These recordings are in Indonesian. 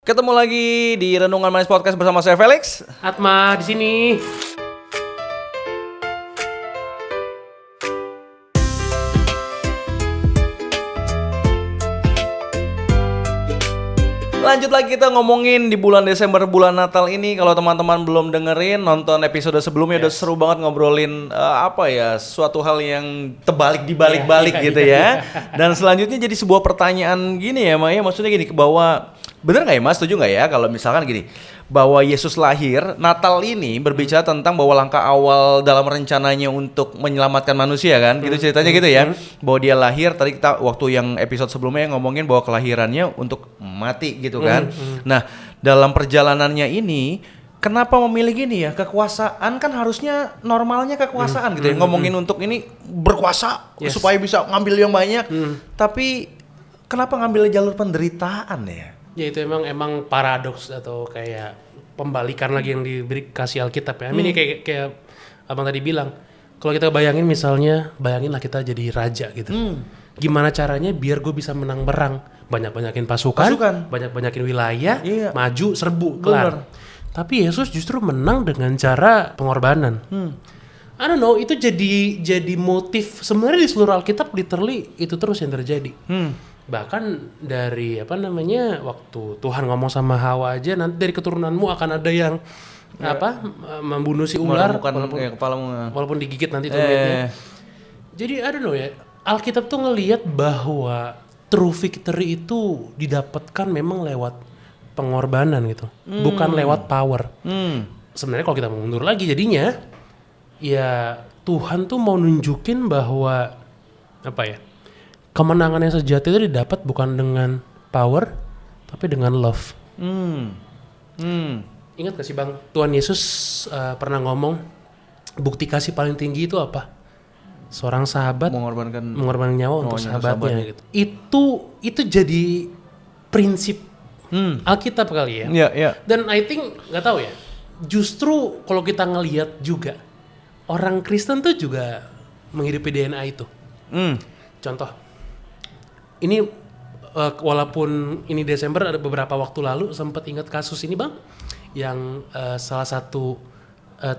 Ketemu lagi di Renungan Manis Podcast bersama saya Felix. Atma di sini. Lanjut lagi kita ngomongin di bulan Desember, bulan Natal ini. Kalau teman-teman belum dengerin, nonton episode sebelumnya udah seru banget ngobrolin suatu hal yang terbalik dibalik-balik gitu ya. Dan selanjutnya jadi sebuah pertanyaan gini ya, Maya, maksudnya gini, bahwa bener nggak ya Mas, setuju nggak ya kalau misalkan gini, bahwa Yesus lahir, Natal ini berbicara tentang bahwa langkah awal dalam rencananya untuk menyelamatkan manusia kan, gitu ceritanya gitu ya, bahwa dia lahir, tadi kita waktu yang episode sebelumnya ngomongin bahwa kelahirannya untuk mati gitu kan. Nah, dalam perjalanannya ini, kenapa memilih gini ya, kekuasaan kan harusnya normalnya kekuasaan gitu ya, ngomongin untuk ini berkuasa supaya bisa ngambil yang banyak, tapi kenapa ngambil jalur penderitaan ya? Ya itu emang paradoks atau kayak pembalikan lagi yang kasih Alkitab ya. Ini kayak abang tadi bilang, kalau kita bayangin misalnya, bayanginlah kita jadi raja gitu. Gimana caranya biar gue bisa menang berang? Banyak-banyakin pasukan. Banyak-banyakin wilayah, maju, serbu, kelar. Tapi Yesus justru menang dengan cara pengorbanan. I don't know, itu jadi motif sebenarnya di seluruh Alkitab, literally itu terus yang terjadi. Bahkan dari waktu Tuhan ngomong sama Hawa aja, nanti dari keturunanmu akan ada yang membunuh si ular walaupun digigit nanti tumitnya. Jadi I don't know ya, Alkitab tuh ngelihat bahwa true victory itu didapatkan memang lewat pengorbanan gitu, bukan lewat power. Sebenarnya kalau kita mundur lagi jadinya, ya Tuhan tuh mau nunjukin bahwa kemenangan yang sejati itu didapat bukan dengan power, tapi dengan love. Ingat gak sih Bang, Tuhan Yesus pernah ngomong, bukti kasih paling tinggi itu apa? Seorang sahabat mengorbankan nyawa untuk sahabatnya. Gitu. Itu jadi prinsip Alkitab kali ya. Dan I think, gak tahu ya, justru kalau kita ngelihat juga, orang Kristen tuh juga menghidupi DNA itu. Contoh, ini walaupun ini Desember, ada beberapa waktu lalu sempat ingat kasus ini Bang, yang salah satu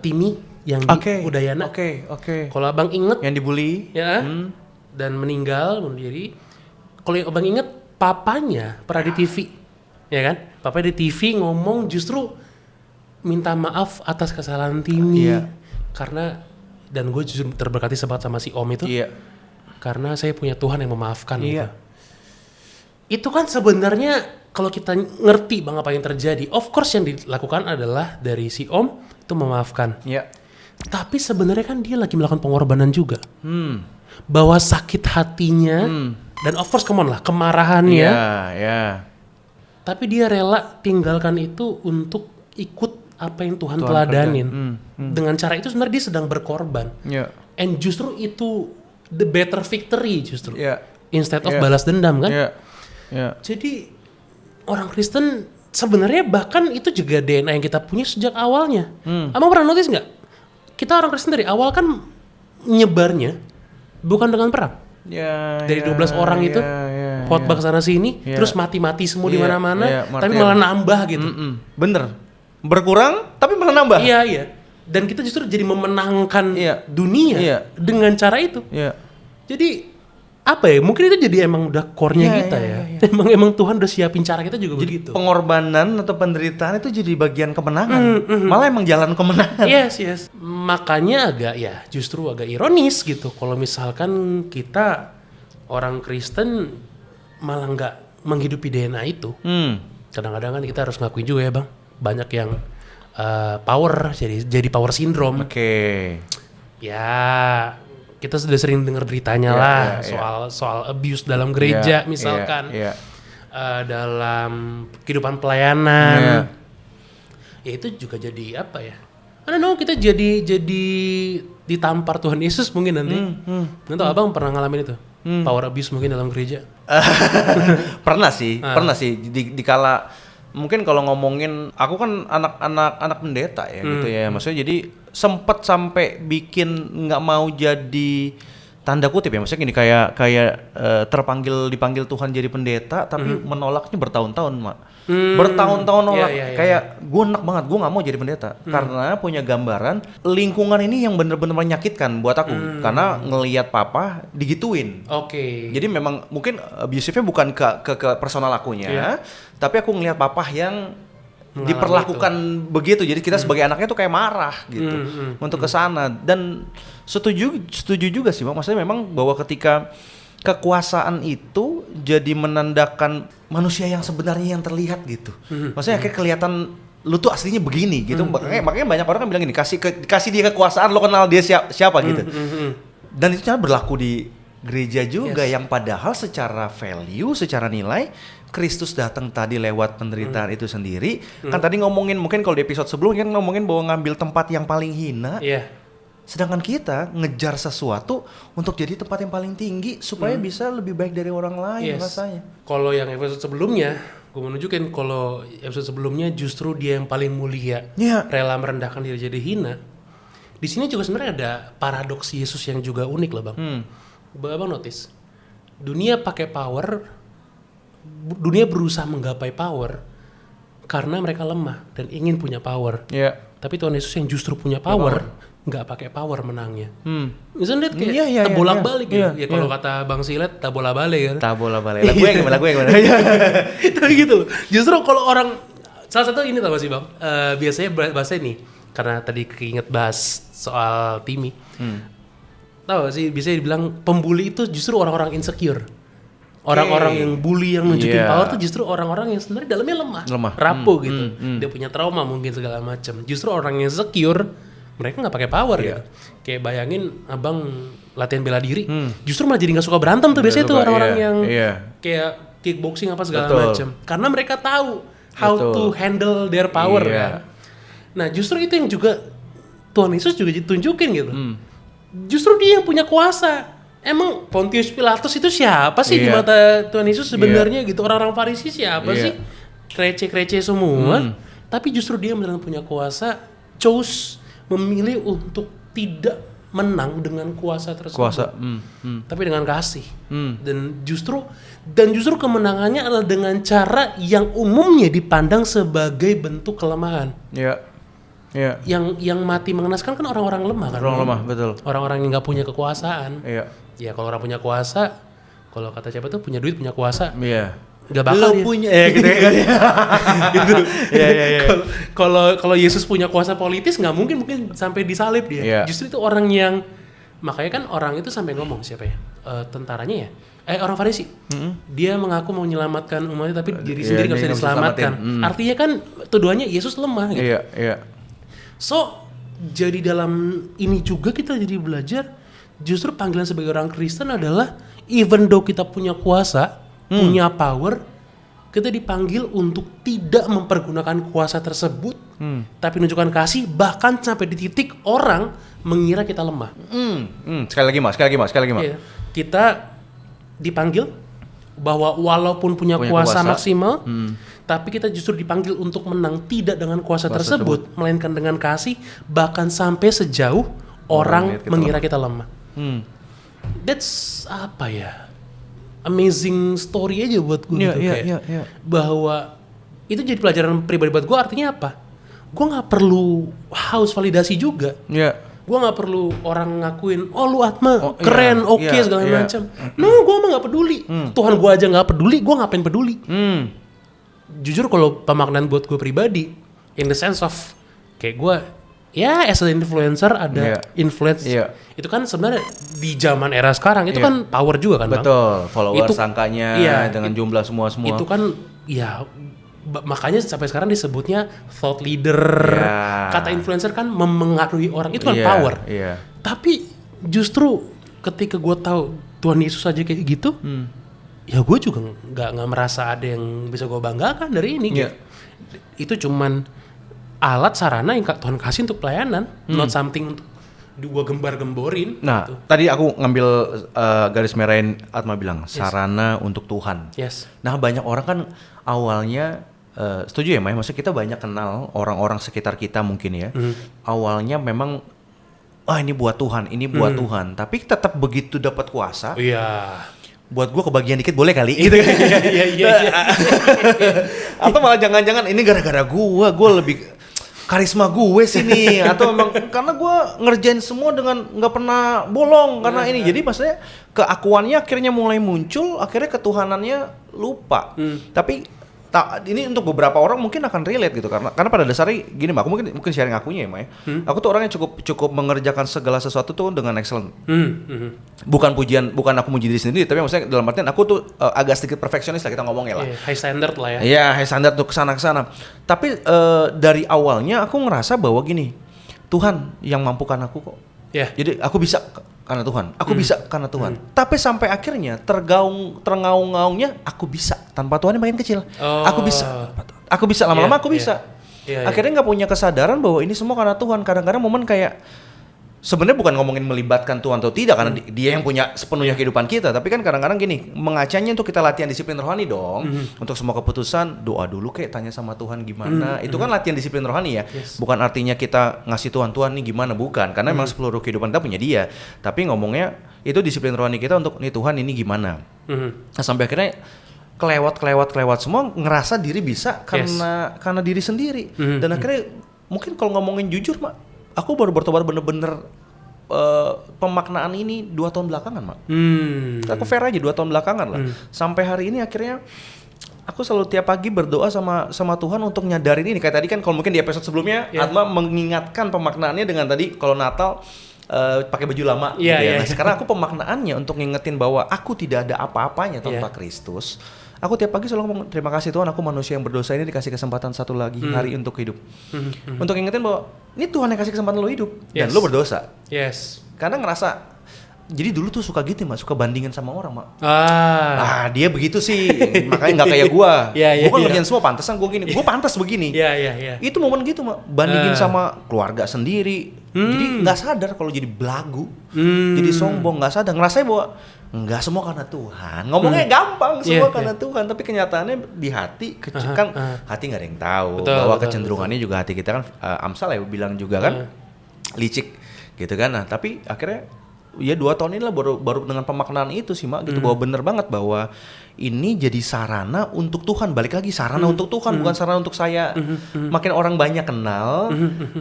Timi yang di Udayana. Kalau Abang inget, yang dibully ya, dan meninggal bunuh diri. Kalau Abang inget, papanya pernah di TV, ya kan? Papanya di TV ngomong justru minta maaf atas kesalahan Timi, karena, dan gue justru terberkati banget sama si Om itu, karena saya punya Tuhan yang memaafkan gitu. Itu kan sebenarnya kalau kita ngerti Bang apa yang terjadi, of course yang dilakukan adalah dari si Om itu memaafkan. Tapi sebenarnya kan dia lagi melakukan pengorbanan juga. Bahwa sakit hatinya, dan of course kemarahannya. Tapi dia rela tinggalkan itu untuk ikut apa yang Tuhan teladanin. Dengan cara itu sebenarnya dia sedang berkorban. And justru itu the better victory justru. Instead of balas dendam kan. Jadi orang Kristen sebenarnya bahkan itu juga DNA yang kita punya sejak awalnya. Abang pernah notice nggak? Kita orang Kristen dari awal kan nyebarnya bukan dengan perang. Dari 12 orang itu khotbah kesana sini, terus mati-mati semua di mana-mana, tapi malah nambah gitu. Bener, berkurang tapi malah nambah. Iya. Dan kita justru jadi memenangkan dunia dengan cara itu. Jadi mungkin itu jadi emang udah core-nya kita ya. Emang Tuhan udah siapin cara kita juga jadi begitu. Pengorbanan atau penderitaan itu jadi bagian kemenangan. Malah emang jalan kemenangan. Yes. Makanya justru agak ironis gitu kalau misalkan kita orang Kristen malah nggak menghidupi DNA itu. Kadang-kadang kan kita harus ngakuin juga ya Bang, banyak yang power jadi power syndrome. Ya, kita sudah sering dengar beritanya soal abuse dalam gereja misalkan, dalam kehidupan pelayanan. Ya itu juga jadi I don't know, kita jadi ditampar Tuhan Yesus mungkin nanti. Nggak tahu Abang pernah ngalamin itu? Power abuse mungkin dalam gereja? Pernah sih. Dikala mungkin kalau ngomongin, aku kan anak pendeta ya gitu ya. Maksudnya jadi sempet sampai bikin nggak mau jadi tanda kutip ya, maksudnya gini kayak dipanggil Tuhan jadi pendeta tapi menolaknya bertahun-tahun, Mak. Bertahun-tahun nolak. Kayak gue enak banget, gue nggak mau jadi pendeta karena punya gambaran lingkungan ini yang bener-bener menyakitkan buat aku karena ngelihat papa digituin. Jadi memang mungkin abusifnya bukan ke personal akunya, tapi aku ngelihat papa yang diperlakukan begitu. Jadi kita sebagai anaknya tuh kayak marah gitu untuk kesana. Dan setuju juga sih, Bang. Maksudnya memang bahwa ketika kekuasaan itu jadi menandakan manusia yang sebenarnya yang terlihat gitu. Maksudnya kayak kelihatan lu tuh aslinya begini gitu. Makanya banyak orang kan bilang gini, kasih dia kekuasaan, lo kenal dia siapa gitu. Dan itu berlaku di gereja juga yang padahal secara value, secara nilai Kristus datang tadi lewat penderitaan itu sendiri. Kan tadi ngomongin, mungkin kalau di episode sebelumnya kan ngomongin bahwa ngambil tempat yang paling hina. Sedangkan kita ngejar sesuatu untuk jadi tempat yang paling tinggi supaya bisa lebih baik dari orang lain rasanya. Kalau yang episode sebelumnya, gue menunjukin kalau episode sebelumnya justru dia yang paling mulia, rela merendahkan diri jadi hina. Di sini juga sebenarnya ada paradoks Yesus yang juga unik loh, Bang. Abang notice, dunia pakai power, dunia berusaha menggapai power karena mereka lemah dan ingin punya power. Tapi Tuhan Yesus yang justru punya power, nggak pakai power menangnya. Misalnya kayak bolak-balik gitu. Ya kalau kata Bang Silet, tak bola-balik kan. Tak bola-balik. Lagu yang gimana? Tapi gitu loh. Justru kalau orang, salah satu ini tau gak sih, Bang? Biasanya bahasa ini, karena tadi keinget bahas soal Timmy. Tahu gak sih, biasanya dibilang pembuli itu justru orang-orang insecure. Orang-orang yang bully, yang nunjukin power tuh justru orang-orang yang sebenarnya dalamnya lemah. Rapuh gitu. Dia punya trauma mungkin segala macam. Justru orang yang secure, mereka nggak pakai power gitu. Kayak bayangin abang latihan bela diri, justru malah jadi nggak suka berantem tuh biasanya tuh orang-orang yang kayak kickboxing apa segala macam. Karena mereka tahu how to handle their power kan. Nah justru itu yang juga Tuhan Yesus juga ditunjukin gitu. Justru dia yang punya kuasa. Emang Pontius Pilatus itu siapa sih di mata Tuhan Yesus sebenarnya gitu? Orang-orang Farisi siapa sih? Krece-krece semua. Tapi justru dia benar-benar punya kuasa, memilih untuk tidak menang dengan kuasa tersebut. Tapi dengan kasih. Dan justru kemenangannya adalah dengan cara yang umumnya dipandang sebagai bentuk kelemahan. Yang mati mengenaskan kan orang-orang lemah kan. Orang lemah, betul. Orang-orang yang nggak punya kekuasaan. Ya kalau orang punya kuasa, kalau kata siapa tuh punya duit, punya kuasa. Gak bakal dia punya gitu kan. Gitu. Kalau Yesus punya kuasa politis nggak mungkin sampai disalib dia. Justru itu orang yang, makanya kan orang itu sampai ngomong siapa ya, tentaranya ya, orang Farisi. Dia mengaku mau menyelamatkan umatnya tapi diri sendiri nggak bisa diselamatkan. Artinya kan tuduhannya Yesus lemah gitu. So jadi dalam ini juga kita jadi belajar, justru panggilan sebagai orang Kristen adalah even though kita punya kuasa, punya power, kita dipanggil untuk tidak mempergunakan kuasa tersebut, tapi menunjukkan kasih, bahkan sampai di titik orang mengira kita lemah. Sekali lagi mas. Kita dipanggil bahwa walaupun punya kuasa maksimal, tapi kita justru dipanggil untuk menang tidak dengan kuasa tersebut, melainkan dengan kasih, bahkan sampai sejauh orang mengira kita lemah. That's apa ya? Amazing story aja buat gue gitu kayak bahwa itu jadi pelajaran pribadi buat gue. Artinya apa? Gue nggak perlu haus validasi juga. Gue nggak perlu orang ngakuin, oh lu Atma keren, segala macam. No, gue mah nggak peduli. Tuhan gue aja nggak peduli, gue ngapain peduli? Jujur kalau pemaknaan buat gue pribadi, in the sense of kayak gue, as an influencer ada influence. Itu kan sebenarnya di zaman era sekarang itu kan power juga kan, Bang. Betul, followers angkanya dengan jumlah semua. Itu kan makanya sampai sekarang disebutnya thought leader. Kata influencer kan memengaruhi orang, itu kan power. Tapi justru ketika gue tahu Tuhan Yesus aja kayak gitu, ya gue juga nggak merasa ada yang bisa gue banggakan dari ini. Gitu. Itu cuman alat sarana yang Tuhan kasih untuk pelayanan, not something untuk gue gembar-gemborin. Nah, gitu. Tadi aku ngambil garis merahin Atma bilang sarana untuk Tuhan. Nah, banyak orang kan awalnya setuju ya, Mai? Maksudnya kita banyak kenal orang-orang sekitar kita mungkin ya. Awalnya memang ini buat Tuhan, ini buat Tuhan. Tapi tetap begitu dapat kuasa. Iya. Buat gue kebagian dikit boleh kali gitu kan. Iya. Atau malah jangan-jangan ini gara-gara gue lebih karisma gue sih nih, atau memang karena gue ngerjain semua dengan nggak pernah bolong karena ini. Jadi maksudnya keakuannya akhirnya mulai muncul, akhirnya ketuhanannya lupa. Tapi ini untuk beberapa orang mungkin akan relate gitu, karena pada dasarnya gini Mak, aku mungkin sharing akunya ya Mak ya. Aku tuh orang yang cukup mengerjakan segala sesuatu tuh dengan excellent. Bukan aku muji diri sendiri, tapi maksudnya dalam artian aku tuh agak sedikit perfeksionis lah kita ngomongnya lah. High standard lah ya. Iya, high standard tuh kesana. Tapi dari awalnya aku ngerasa bahwa gini, Tuhan yang mampukan aku kok. Yeah. Jadi aku bisa karena Tuhan, aku bisa karena Tuhan. Tapi sampai akhirnya tergaung-ngaungnya aku bisa tanpa Tuhan yang makin kecil. Aku bisa lama-lama aku bisa. Akhirnya nggak punya kesadaran bahwa ini semua karena Tuhan. Kadang-kadang momen kayak sebenarnya bukan ngomongin melibatkan Tuhan atau tidak, karena dia yang punya sepenuhnya kehidupan kita. Tapi kan kadang-kadang gini, mengacanya untuk kita latihan disiplin rohani dong. Untuk semua keputusan, doa dulu kayak tanya sama Tuhan gimana. Itu kan latihan disiplin rohani ya. Bukan artinya kita ngasih Tuhan nih gimana, bukan. Karena memang seluruh kehidupan kita punya dia. Tapi ngomongnya itu disiplin rohani kita untuk nih Tuhan ini gimana. Nah, sampai akhirnya kelewat semua, ngerasa diri bisa karena diri sendiri. Dan akhirnya mungkin kalau ngomongin jujur Mak, aku baru bertobat bener-bener pemaknaan ini 2 tahun belakangan Mak. Aku fair aja 2 tahun belakangan lah. Sampai hari ini akhirnya aku selalu tiap pagi berdoa sama Tuhan untuk nyadarin ini. Kayak tadi kan kalau mungkin di episode sebelumnya Atma mengingatkan pemaknaannya dengan tadi kalau Natal pakai baju lama gitu ya. Nah, sekarang aku pemaknaannya untuk ngingetin bahwa aku tidak ada apa-apanya tanpa Kristus. Aku tiap pagi selalu ngomong terima kasih Tuhan, aku manusia yang berdosa ini dikasih kesempatan satu lagi hari untuk hidup. Untuk ngingetin bahwa ini Tuhan yang kasih kesempatan lo hidup dan lo berdosa. Karena ngerasa jadi dulu tuh suka gitu Mak, suka bandingin sama orang Mak. Dia begitu sih, makanya nggak kayak gua. Gua kan ngerjain semua pantesan gua gini, gua pantas begini. Itu momen gitu Mak, bandingin sama keluarga sendiri. Jadi nggak sadar kalau jadi belagu, jadi sombong, nggak sadar, ngerasain bahwa nggak semua karena Tuhan. Ngomongnya gampang, semua karena Tuhan, tapi kenyataannya di hati kan hati nggak ada yang tahu. Bahwa kecenderungannya juga hati kita kan, Amsal ya bilang juga kan licik gitu kan. Nah tapi akhirnya ya 2 tahun ini lah baru dengan pemaknaan itu sih Mak gitu, bahwa bener banget bahwa ini jadi sarana untuk Tuhan. Balik lagi sarana untuk Tuhan, bukan sarana untuk saya. Makin orang banyak kenal,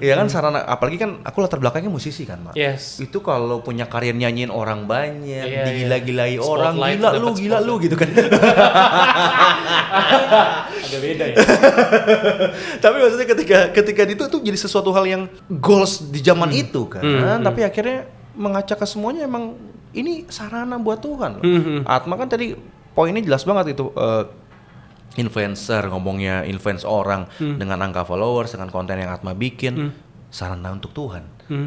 ya kan sarana. Apalagi kan aku latar belakangnya musisi kan Mak. Itu kalau punya karir nyanyiin orang banyak, digila-gilai orang, gila lu gitu kan. Agak beda ya. Tapi maksudnya ketika itu tuh jadi sesuatu hal yang goals di zaman itu kan. Tapi akhirnya mengacak ke semuanya, emang ini sarana buat Tuhan. Atma kan tadi poinnya jelas banget itu, influencer, ngomongnya influence orang dengan angka followers, dengan konten yang Atma bikin, sarana untuk Tuhan.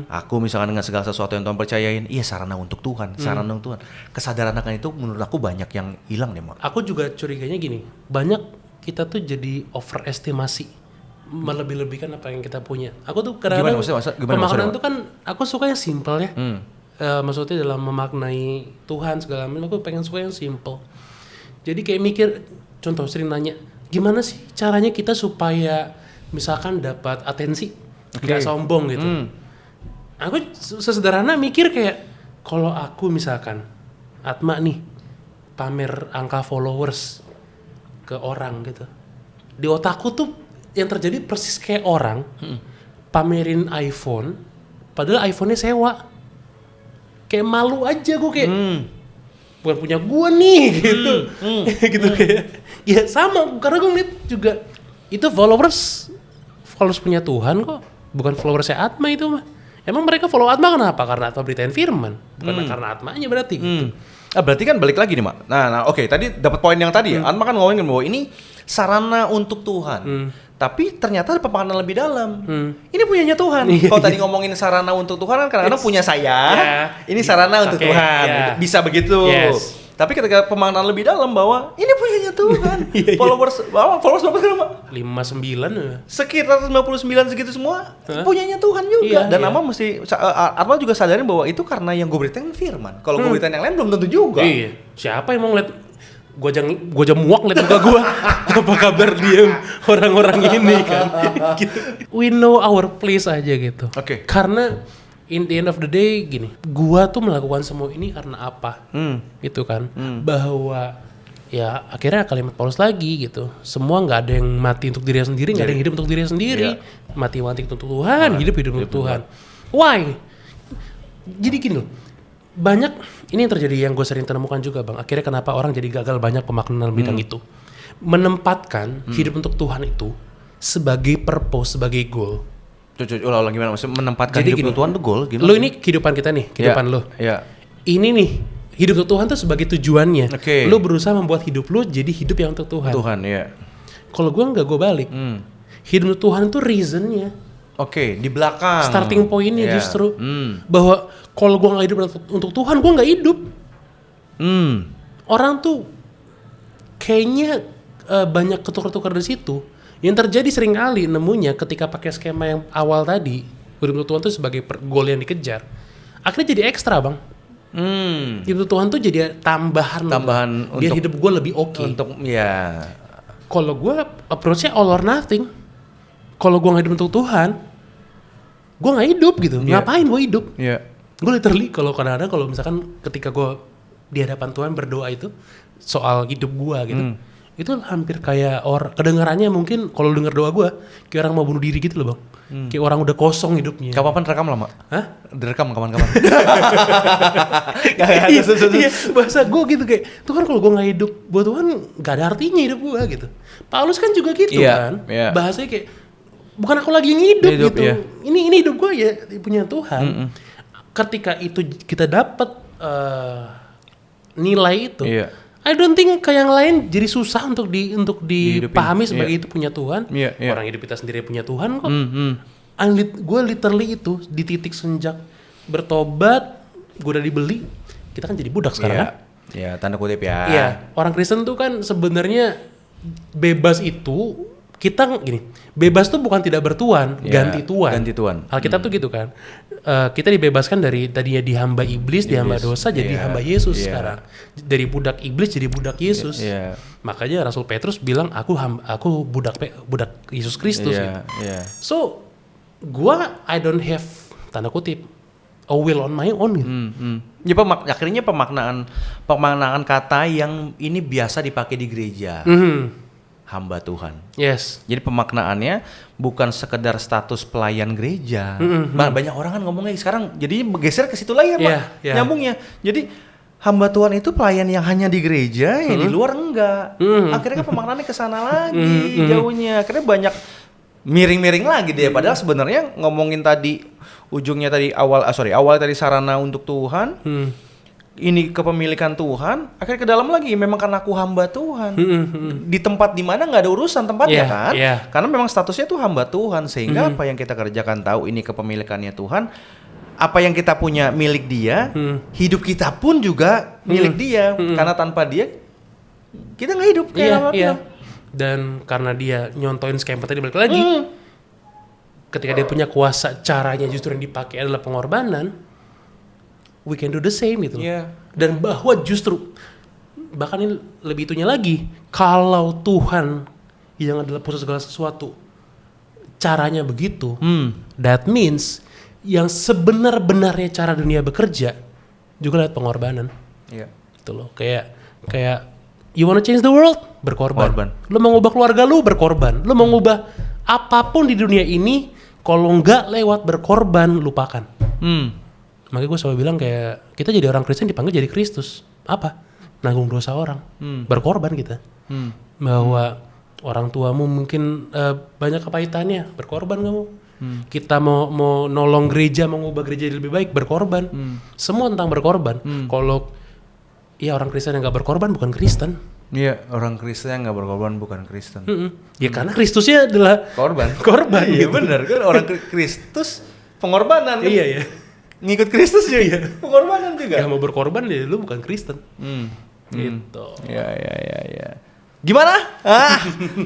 Aku misalkan dengan segala sesuatu yang Tuhan percayain, iya sarana untuk Tuhan, sarana untuk Tuhan. Kesadaran akan itu menurut aku banyak yang hilang deh Mak. Aku juga curiganya gini, banyak kita tuh jadi overestimasi, melebih-lebihkan apa yang kita punya. Aku tuh kadang-kadang pemaknaan tuh kan aku suka yang simple ya. Maksudnya dalam memaknai Tuhan segala macam, aku pengen suka yang simple. Jadi kayak mikir, contoh sering nanya, gimana sih caranya kita supaya misalkan dapat atensi, nggak sombong gitu. Aku sesederhana mikir kayak, kalau aku misalkan Atma nih pamer angka followers ke orang gitu, di otakku tuh yang terjadi persis kayak orang pamerin iPhone, padahal iPhone-nya sewa. Kayak malu aja gue kayak, bukan punya gue nih gitu. Gitu kayak. Ya sama, karena gue ngeliat juga itu followers punya Tuhan kok, bukan followersnya Atma itu mah. Emang mereka follow Atma kenapa? Karena Atma beritain firman, bukan karena Atmanya berarti gitu. Berarti kan balik lagi nih Mak. Nah oke, tadi dapat poin yang tadi ya. Atma kan ngomongin bahwa ini sarana untuk Tuhan. Tapi ternyata ada pemaknaan lebih dalam. Ini punyanya Tuhan. Kalau tadi ngomongin sarana untuk Tuhan kan kadang-kadang punya saya. Ini sarana untuk Tuhan. Bisa begitu. Tapi ketika pemaknaan lebih dalam bahwa ini punyanya Tuhan. Followers berapa sekarang Mak? 59 sekitar 59 segitu semua punyanya Tuhan juga. Dan Atma mesti Atma juga sadarin bahwa itu karena yang gue beritain firman. Kalau gue beritain yang lain belum tentu juga. Siapa yang mau ngeliat gue aja muak ngeliat muka gue. Apa kabar dia orang-orang ini kan gitu. We know our place aja gitu. Karena in the end of the day gini, gua tuh melakukan semua ini karena apa? Gitu kan. Bahwa ya akhirnya kalimat Paulus lagi gitu. Semua nggak ada yang mati untuk diri sendiri, nggak ada yang hidup untuk diri sendiri. Mati untuk Tuhan, hidup untuk Tuhan. Why? Jadi gini loh. Banyak ini yang terjadi yang gue sering temukan juga bang. Akhirnya kenapa orang jadi gagal banyak pemaknaan bidang itu. Menempatkan hidup untuk Tuhan itu sebagai purpose, sebagai goal. Ulang gimana maksudnya menempatkan Jadi hidup gini, untuk Tuhan tuh goal gimana? Lo ini kehidupan kita nih, kehidupan lo. Ini nih hidup untuk Tuhan tuh sebagai tujuannya. Lo berusaha membuat hidup lo jadi hidup yang untuk Tuhan. Kalau gue nggak, gue balik. Hidup untuk Tuhan itu reasonnya. Di belakang. Starting pointnya justru bahwa kalau gue nggak hidup untuk Tuhan, gue nggak hidup. Orang tuh kayaknya banyak ketukar-tukar di situ. Yang terjadi sering kali nemunya ketika pakai skema yang awal tadi, hidup untuk Tuhan tuh sebagai goal yang dikejar. Akhirnya jadi ekstra bang. Hidup untuk Tuhan tuh jadi tambahan biar untuk hidup gue lebih oke. Kalau gue approach-nya all or nothing. Kalau gue nggak hidup untuk Tuhan, gue nggak hidup gitu. Ngapain gue hidup? Gue literally kalau kadang-kadang kalau misalkan ketika gue di hadapan Tuhan berdoa itu soal hidup gue gitu, itu hampir kayak kedengarannya mungkin kalau denger doa gue kayak orang mau bunuh diri gitu loh bang. Kayak orang udah kosong hidupnya. Kapan rekam lama? Hah? Direkam kapan-kapan? Iya, bahasa gue gitu kayak Tuhan kalau gue nggak hidup buat Tuhan nggak ada artinya hidup gue gitu. Paulus kan juga gitu kan. Bahasanya kayak bukan aku lagi hidup gitu. Ini hidup gue ya punya Tuhan. Ketika itu kita dapat nilai itu, I don't think kayak yang lain jadi susah untuk dipahami sebagai itu punya Tuhan. Orang hidup kita sendiri punya Tuhan kok. Gue literally itu di titik senjak bertobat, gue udah dibeli. Kita kan jadi budak sekarang kan? Iya, tanda kutip ya. Iya, orang Kristen tuh kan sebenarnya bebas itu kita gini, bebas tuh bukan tidak bertuan, ganti tuan. Alkitab tuh gitu kan. Kita dibebaskan dari tadinya dihamba iblis, dihamba dosa jadi hamba Yesus sekarang. Dari budak iblis jadi budak Yesus. Makanya Rasul Petrus bilang aku budak Yesus Kristus gitu. So, I don't have tanda kutip a will on my own gitu. Ya, akhirnya pemaknaan kata yang ini biasa dipakai di gereja. Hamba Tuhan. Yes. Jadi pemaknaannya bukan sekedar status pelayan gereja. Banyak orang kan ngomongnya sekarang jadi bergeser ke situ lagi ya, Pak. Nyambungnya. Jadi hamba Tuhan itu pelayan yang hanya di gereja, yang di luar enggak. Akhirnya kan pemaknaannya ke sana lagi jauhnya. Akhirnya banyak miring-miring lagi deh. Padahal sebenarnya ngomongin tadi ujungnya tadi awal tadi sarana untuk Tuhan. Ini kepemilikan Tuhan, akhirnya ke dalam lagi memang karena aku hamba Tuhan. Di tempat di mana nggak ada urusan tempatnya kan? Karena memang statusnya tuh hamba Tuhan sehingga apa yang kita kerjakan tahu ini kepemilikannya Tuhan. Apa yang kita punya milik Dia, hidup kita pun juga milik Dia. Karena tanpa Dia kita nggak hidup kayak Dan karena Dia nyontoin skema tadi balik lagi. Ketika Dia punya kuasa, caranya justru yang dipakai adalah pengorbanan. We can do the same gitu. Dan bahwa justru bahkan ini lebih itunya lagi, kalau Tuhan yang adalah pusat segala sesuatu caranya begitu, that means yang sebenar-benarnya cara dunia bekerja juga lewat pengorbanan. Gitu loh. Kayak you wanna change the world, berkorban. Lo mau ngubah keluarga lu, berkorban. Lo mau ngubah apapun di dunia ini, kalau nggak lewat berkorban, lupakan. Makanya gue selalu bilang kayak kita jadi orang Kristen dipanggil jadi Kristus. Apa? Nanggung dosa orang. Berkorban kita. Bahwa orang tuamu mungkin banyak kepahitannya, berkorban kamu. Kita mau nolong gereja, mau ngubah gereja jadi lebih baik, berkorban. Semua tentang berkorban. Kalau orang Kristen yang gak berkorban bukan Kristen. Orang Kristen yang gak berkorban bukan Kristen. Ya karena Kristusnya adalah korban. Iya benar kan, orang Kristus pengorbanan kan. Iya. Ngikut Kristus juga, pengorbanan juga. Gak mau berkorban ya lu bukan Kristen. Gitu. Ya. Gimana?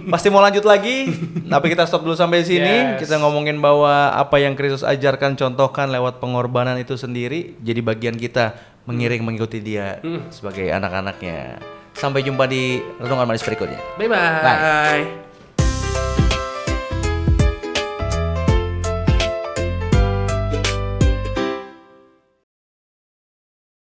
Pasti mau lanjut lagi. Tapi kita stop dulu sampai sini. Kita ngomongin bahwa apa yang Kristus ajarkan, contohkan lewat pengorbanan itu sendiri jadi bagian kita mengiring mengikuti Dia sebagai anak-anaknya. Sampai jumpa di renungan manis berikutnya. Bye.